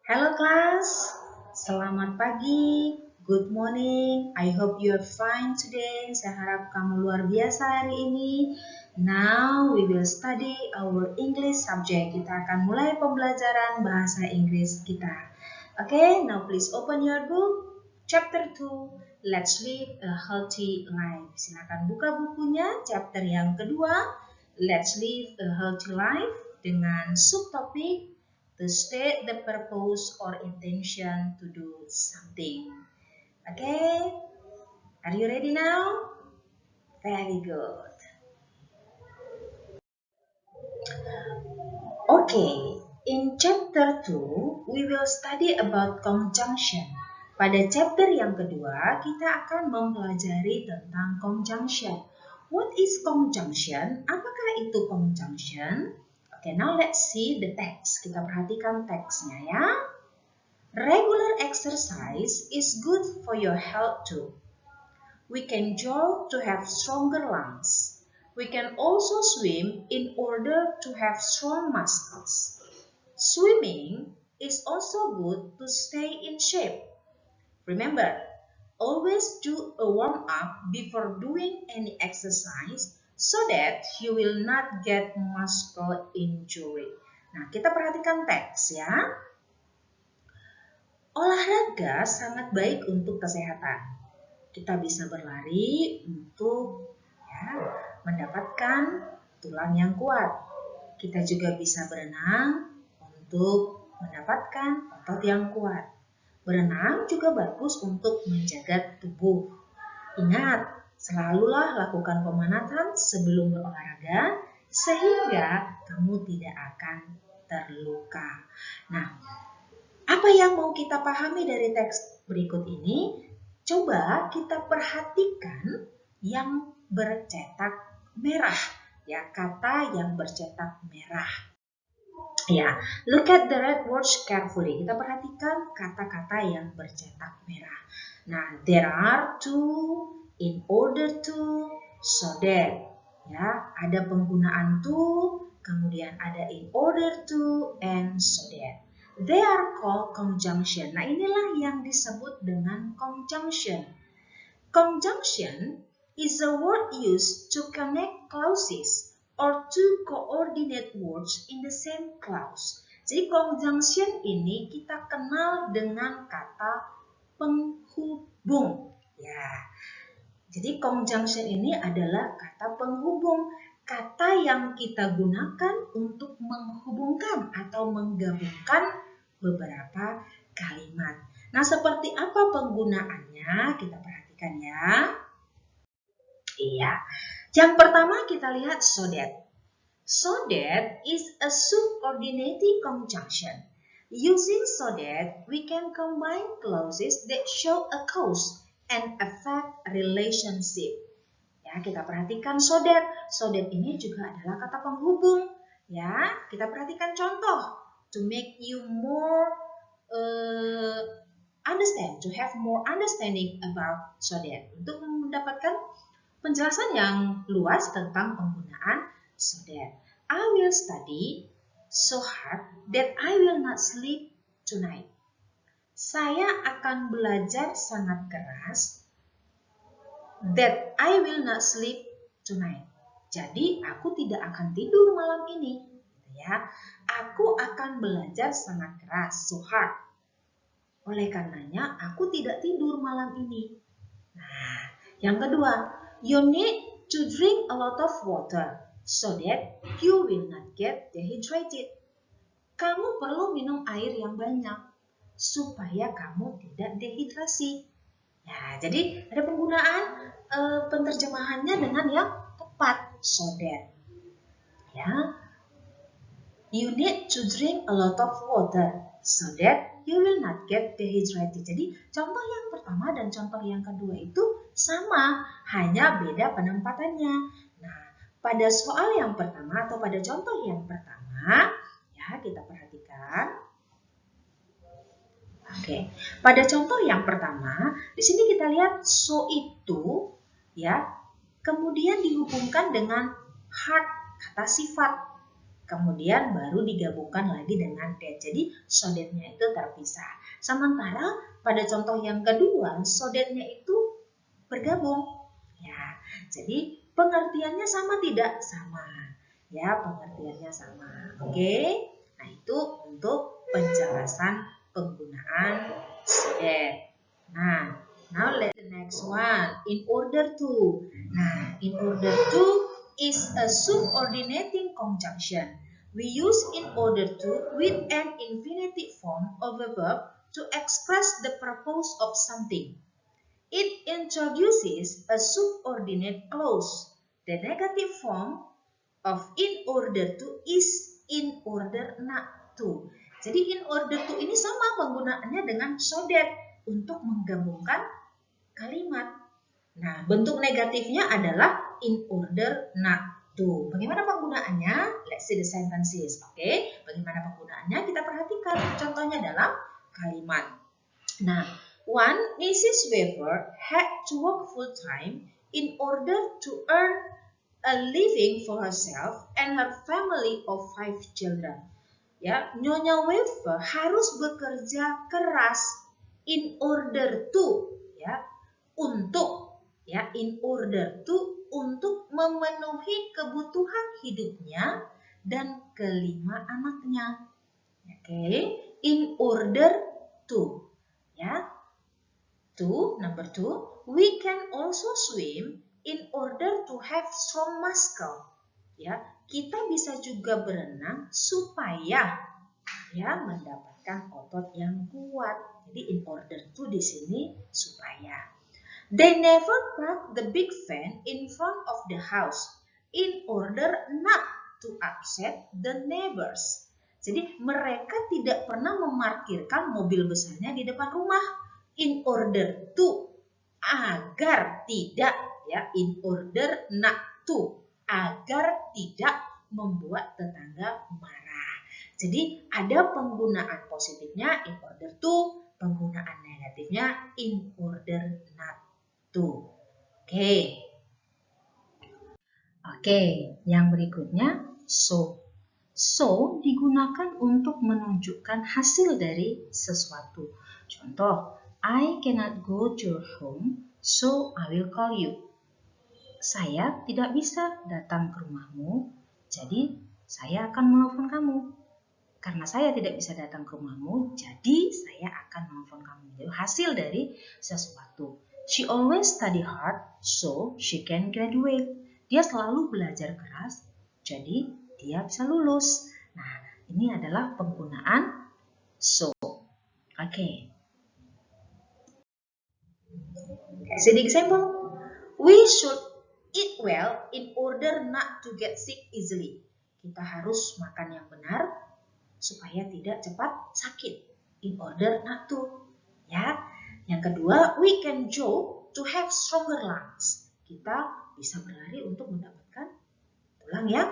Hello class, selamat pagi, good morning, I hope you're fine today. Saya harap kamu luar biasa hari ini. Now we will study our English subject. Kita akan mulai pembelajaran bahasa Inggris kita. Okay, now please open your book, chapter 2, Let's Live a Healthy Life. Silakan buka bukunya, chapter yang kedua, Let's Live a Healthy Life, dengan subtopik to state the purpose or intention to do something. Okay? Are you ready now? Very good. Okay, in chapter 2, we will study about conjunction. Pada chapter yang kedua, kita akan mempelajari tentang conjunction. What is conjunction? Apakah itu conjunction? Okay, now let's see the text. Kita perhatikan teksnya ya. Regular exercise is good for your health too. We can jog to have stronger lungs. We can also swim in order to have strong muscles. Swimming is also good to stay in shape. Remember, always do a warm-up before doing any exercise so that you will not get muscle injury. Nah, kita perhatikan teks ya. Olahraga sangat baik untuk kesehatan. Kita bisa berlari untuk mendapatkan tulang yang kuat. Kita juga bisa berenang untuk mendapatkan otot yang kuat. Berenang juga bagus untuk menjaga tubuh. Ingat, selalulah lakukan pemanasan sebelum berolahraga sehingga kamu tidak akan terluka. Nah, apa yang mau kita pahami dari teks berikut ini? Coba kita perhatikan yang bercetak merah, ya, kata yang bercetak merah. Ya, look at the red words carefully. Kita perhatikan kata-kata yang bercetak merah. Nah, there are to, in order to, so that. Ya, ada penggunaan to, kemudian ada in order to, and so that. They are called conjunction. Nah, inilah yang disebut dengan conjunction. Conjunction is a word used to connect clauses or to coordinate words in the same clause. Jadi conjunction ini kita kenal dengan kata penghubung. Ya. Jadi conjunction ini adalah kata penghubung, kata yang kita gunakan untuk menghubungkan atau menggabungkan beberapa kalimat. Nah, seperti apa penggunaannya? Kita perhatikan ya. Iya. Yang pertama kita lihat so that. So that is a subordinating conjunction. Using so that, we can combine clauses that show a cause and affect relationship. Ya, kita perhatikan so that. So that ini juga adalah kata penghubung. Ya, kita perhatikan contoh. To make you more understand, to have more understanding about so that. Untuk mendapatkan penjelasan yang luas tentang penggunaan so that. I will study so hard that I will not sleep tonight. Saya akan belajar sangat keras that I will not sleep tonight. Jadi aku tidak akan tidur malam ini. Ya, aku akan belajar sangat keras, so hard. Oleh karenanya aku tidak tidur malam ini. Nah, yang kedua, you need to drink a lot of water so that you will not get dehydrated. Kamu perlu minum air yang banyak supaya kamu tidak dehidrasi. Ya, jadi ada penggunaan penerjemahannya dengan yang tepat, so that. Ya, you need to drink a lot of water so that you will not get dehydrated. Jadi contoh yang pertama dan contoh yang kedua itu sama, hanya beda penempatannya. Nah, pada soal yang pertama atau pada contoh yang pertama, ya kita perhatikan. Oke, pada contoh yang pertama, di sini kita lihat so itu, ya, kemudian dihubungkan dengan hard, kata sifat. kemudian baru digabungkan lagi dengan that. Jadi so that-nya itu terpisah. Sementara pada contoh yang kedua, so that-nya itu bergabung. Ya, jadi pengertiannya sama tidak? Sama. Ya, pengertiannya sama. Oke. Nah, itu untuk penjelasan penggunaan so that. Nah, now let's the next one. In order to. Nah, in order to is a subordinating conjunction. We use in order to with an infinitive form of a verb to express the purpose of something. It introduces a subordinate clause. The negative form of in order to is in order not to. Jadi in order to ini sama penggunaannya dengan so that untuk menggabungkan kalimat. Nah, bentuk negatifnya adalah in order not to. Bagaimana penggunaannya? Let's see the sentences. Oke, bagaimana penggunaannya? Kita perhatikan contohnya dalam kalimat. Nah, Mrs. Weaver had to work full time in order to earn a living for herself and her family of 5 children. Ya, Nyonya Weaver harus bekerja keras in order to, ya, untuk, ya, in order to, untuk memenuhi kebutuhan hidupnya dan kelima anaknya. Oke, in order to, ya. Number 2, we can also swim in order to have strong muscle. Ya, kita bisa juga berenang supaya, ya, mendapatkan otot yang kuat. Jadi in order to di sini supaya. They never park the big van in front of the house in order not to upset the neighbors. Jadi mereka tidak pernah memarkirkan mobil besarnya di depan rumah in order to, agar tidak, ya, in order not to, agar tidak membuat tetangga marah. Jadi ada penggunaan positifnya in order to, penggunaan negatifnya in order not to. Oke, yang berikutnya so. So digunakan untuk menunjukkan hasil dari sesuatu. Contoh, I cannot go to your home, so I will call you. Saya tidak bisa datang ke rumahmu, jadi saya akan menelpon kamu. Karena saya tidak bisa datang ke rumahmu, jadi saya akan menelpon kamu. Jadi hasil dari sesuatu. She always study hard, so she can graduate. Dia selalu belajar keras, jadi dia bisa lulus. Nah, ini adalah penggunaan so. Oke. See the example. We should eat well in order not to get sick easily. Kita harus makan yang benar supaya tidak cepat sakit. In order not to. Ya. Yang kedua, we can jog to have stronger lungs. Kita bisa berlari untuk mendapatkan tulang yang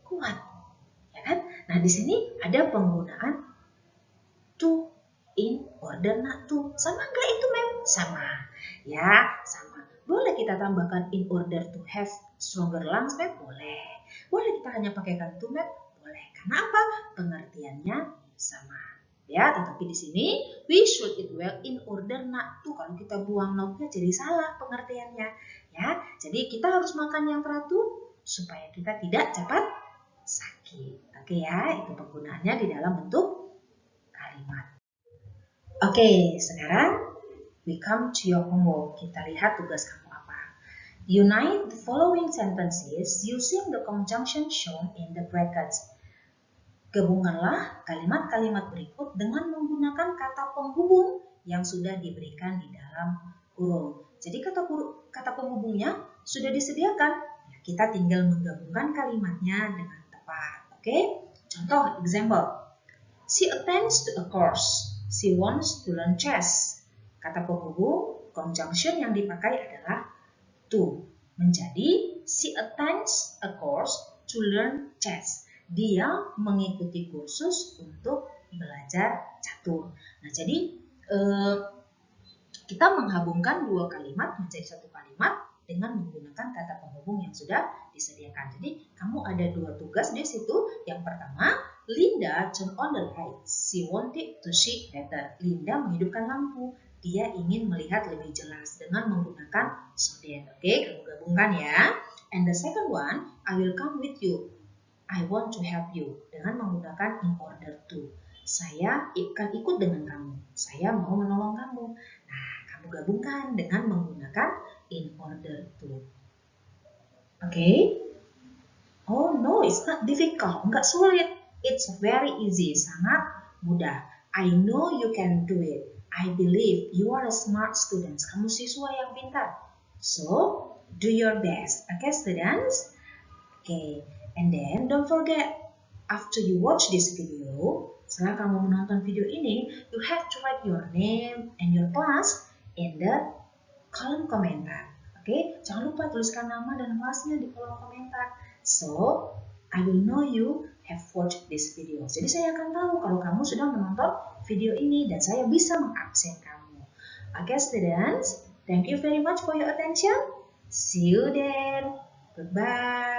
kuat. Ya kan? Nah, di sini ada penggunaan to in order not to. Sama enggak itu, Mem? Sama. Ya, sama. Boleh kita tambahkan in order to have stronger lungs, Mem? Boleh. Boleh kita hanya pakaikan to, Mem? Boleh. Karena apa? Pengertiannya sama. Ya, tetapi di sini we should eat well in order not to. Kalau kita buang not-nya jadi salah pengertiannya. Ya, jadi kita harus makan yang teratur supaya kita tidak cepat sakit. Oke ya, itu penggunaannya di dalam bentuk kalimat. Oke, sekarang we come to your homework. Kita lihat tugas kamu apa. Unite the following sentences using the conjunction shown in the brackets. Gabungkanlah kalimat-kalimat berikut dengan menggunakan kata penghubung yang sudah diberikan di dalam kurung. Jadi kata penghubungnya sudah disediakan. Ya, kita tinggal menggabungkan kalimatnya dengan tepat. Oke? Contoh, example. She attends to a course. She wants to learn chess. Kata penghubung, conjunction yang dipakai adalah to. Menjadi, she attends a course to learn chess. Dia mengikuti kursus untuk belajar catur. Nah, jadi kita menggabungkan dua kalimat menjadi satu kalimat dengan menggunakan kata penghubung yang sudah disediakan. Jadi kamu ada 2 tugas di situ. Yang pertama, Linda turn on the light. She wanted to see better. Linda menghidupkan lampu. Dia ingin melihat lebih jelas dengan menggunakan so that. Oke, kamu gabungkan ya. And the second one, I will come with you. I want to help you. Dengan menggunakan in order to. Saya akan ikut dengan kamu. Saya mau menolong kamu. Nah, kamu gabungkan dengan menggunakan in order to. Oke? Oh no, it's not difficult. Enggak sulit. It's very easy. Sangat mudah. I know you can do it. I believe you are a smart student. Kamu siswa yang pintar. So, do your best. Okay, students? Okay. And then, don't forget, after you watch this video, setelah kamu menonton video ini, you have to write your name and your class in the kolom komentar. Oke, jangan lupa tuliskan nama dan kelasnya di kolom komentar. So, I will know you have watched this video. Jadi saya akan tahu kalau kamu sudah menonton video ini dan saya bisa mengabsen kamu. Oke, students, thank you very much for your attention. See you then. Goodbye.